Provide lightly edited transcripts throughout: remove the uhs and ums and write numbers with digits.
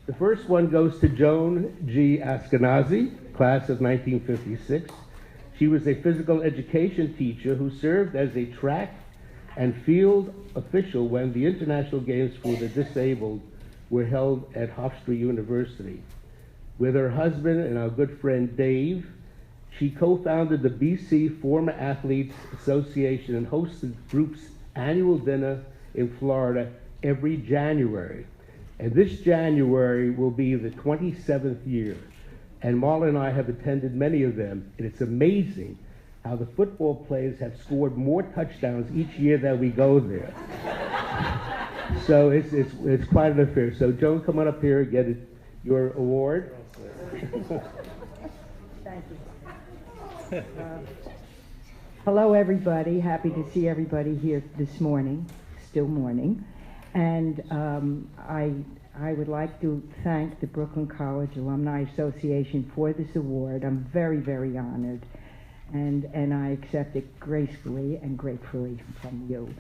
The first one goes to Joan G. Askinasi, class of 1956. She was a physical education teacher who served as a track and field official when the International Games for the Disabled were held at Hofstra University. With her husband and our good friend Dave, she co-founded the BC Former Athletes Association and hosted the group's annual dinner in Florida every January. And this January will be the 27th year. And Marla and I have attended many of them, and it's amazing how the football players have scored more touchdowns each year that we go there. So it's quite an affair. So Joan, come on up here and get your award. Thank you. Hello, everybody. Happy to see everybody here this morning, still morning. And I would like to thank the Brooklyn College Alumni Association for this award. I'm very, very honored. And I accept it gracefully and gratefully from you.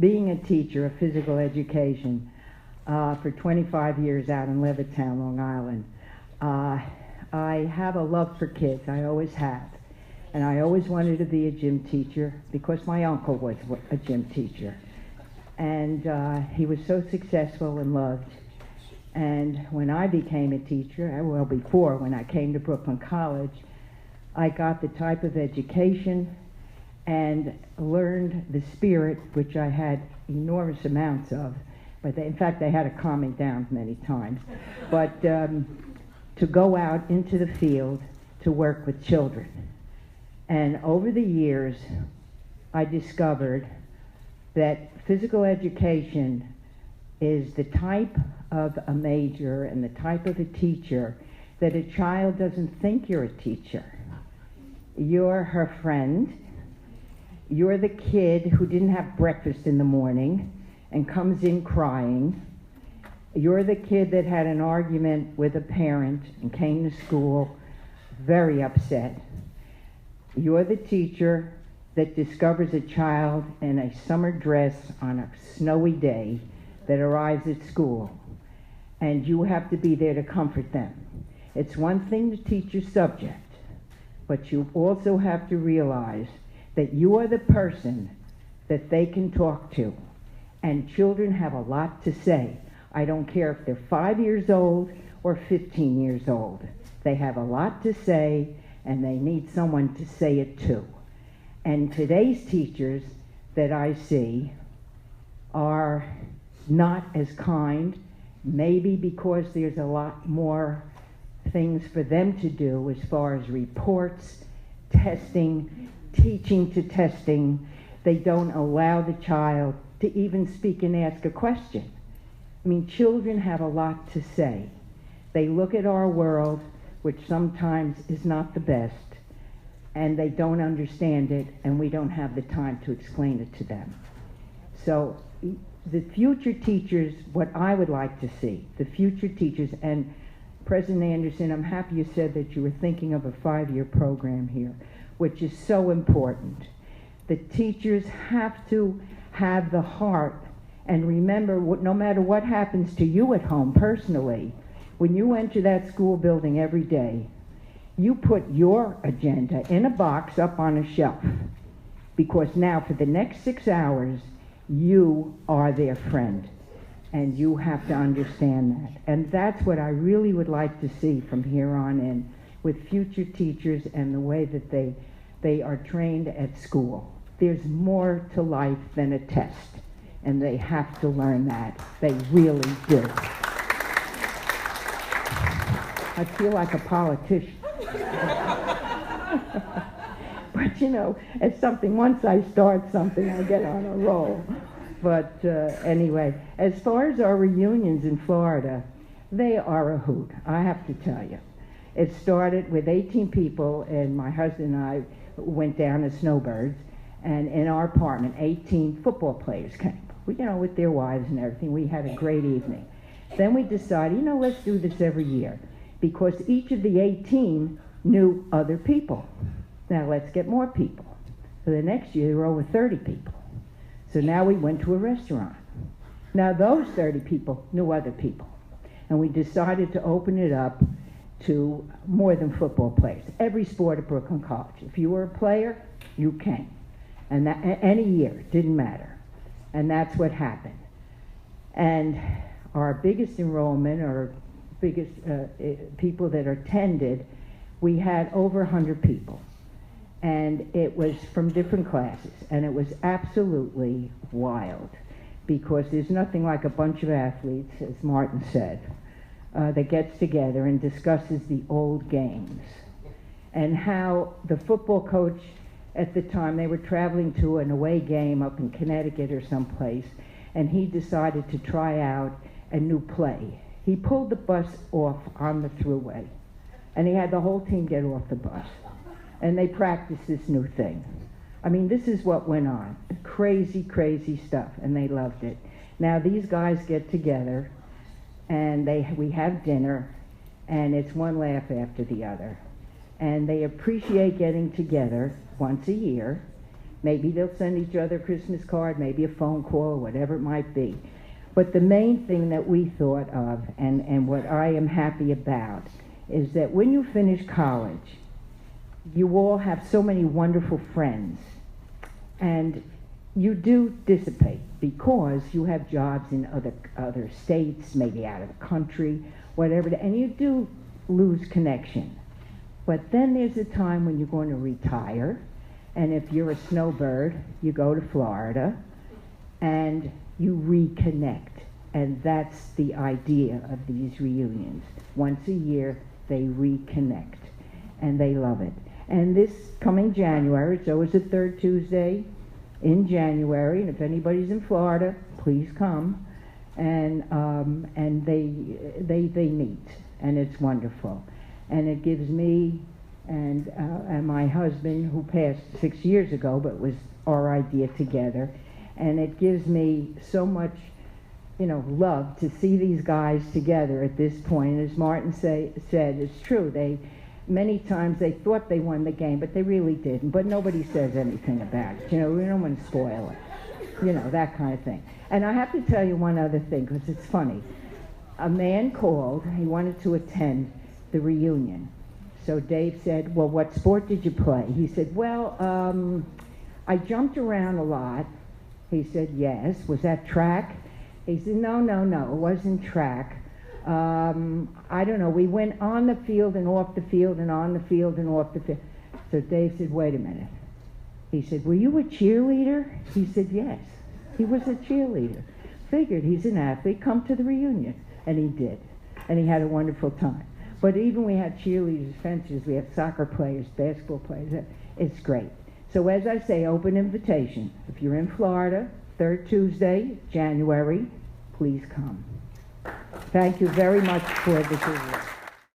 Being a teacher of physical education for 25 years out in Levittown, Long Island, I have a love for kids. I always have. And I always wanted to be a gym teacher because my uncle was a gym teacher. And he was so successful and loved. And when I became a teacher, well, before, when I came to Brooklyn College, I got the type of education and learned the spirit, which I had enormous amounts of. But in fact, they had to calm me down many times. But to go out into the field to work with children. And over the years, I discovered that physical education is the type of a major and the type of a teacher that a child doesn't think you're a teacher. You're her friend. You're the kid who didn't have breakfast in the morning and comes in crying. You're the kid that had an argument with a parent and came to school very upset. You're the teacher that discovers a child in a summer dress on a snowy day that arrives at school, and you have to be there to comfort them. It's one thing to teach your subject, but you also have to realize that you are the person that they can talk to, and children have a lot to say. I don't care if they're 5 years old or 15 years old. They have a lot to say, and they need someone to say it to. And today's teachers that I see are not as kind, maybe because there's a lot more things for them to do as far as reports, testing, teaching to testing. They don't allow the child to even speak and ask a question. I mean, children have a lot to say. They look at our world, which sometimes is not the best, and they don't understand it, and we don't have the time to explain it to them. So the future teachers, what I would like to see, the future teachers, and President Anderson, I'm happy you said that you were thinking of a 5-year program here, which is so important. The teachers have to have the heart and remember, no matter what happens to you at home personally, when you enter that school building every day, you put your agenda in a box up on a shelf, because now for the next 6 hours, you are their friend, and you have to understand that. And that's what I really would like to see from here on in with future teachers and the way that they are trained at school. There's more to life than a test, and they have to learn that. They really do. I feel like a politician. But you know, it's something, once I start something, I get on a roll. But anyway, as far as our reunions in Florida, they are a hoot, I have to tell you. It started with 18 people, and my husband and I went down as snowbirds, and in our apartment, 18 football players came. We, you know, with their wives and everything. We had a great evening. Then we decided, you know, let's do this every year, because each of the 18 knew other people. Now let's get more people. So the next year there were over 30 people. So now we went to a restaurant. Now those 30 people knew other people. and we decided to open it up to more than football players. Every sport at Brooklyn College. If you were a player, you came. And that, any year, didn't matter. And that's what happened. And our biggest enrollment, or biggest people that attended, we had over 100 people. And it was from different classes. And it was absolutely wild, because there's nothing like a bunch of athletes, as Martin said, that gets together and discusses the old games. And how the football coach at the time, they were traveling to an away game up in Connecticut or someplace, and he decided to try out a new play. He pulled the bus off on the thruway, and he had the whole team get off the bus. And they practiced this new thing. I mean, this is what went on. Crazy, crazy stuff, and they loved it. Now these guys get together, and we have dinner, and it's one laugh after the other. And they appreciate getting together once a year. Maybe they'll send each other a Christmas card, maybe a phone call, whatever it might be. But the main thing that we thought of, and what I am happy about, is that when you finish college, you all have so many wonderful friends. And you do dissipate, because you have jobs in other states, maybe out of the country, whatever, and you do lose connection. But then there's a time when you're going to retire, and if you're a snowbird, you go to Florida, and you reconnect. And that's the idea of these reunions. Once a year, they reconnect, and they love it. And this coming January, it's always the third Tuesday in January, and if anybody's in Florida, please come. And they meet, and it's wonderful. And it gives me and my husband, who passed 6 years ago, but was our idea together, and it gives me so much, love to see these guys together at this point. And as Martin said, it's true. Many times they thought they won the game, but they really didn't. But nobody says anything about it. We don't want to spoil it. That kind of thing. And I have to tell you one other thing, because it's funny. A man called. He wanted to attend the reunion. So Dave said, well, what sport did you play? He said, well, I jumped around a lot. He said, yes. Was that track? He said, no, it wasn't track. I don't know. We went on the field and off the field and on the field and off the field. So Dave said, wait a minute. He said, were you a cheerleader? He said, yes. He was a cheerleader. Figured he's an athlete, come to the reunion. And he did. And he had a wonderful time. But even we had cheerleaders, fencers, we had soccer players, basketball players. It's great. So as I say, open invitation. If you're in Florida, third Tuesday, January, please come. Thank you very much for this award.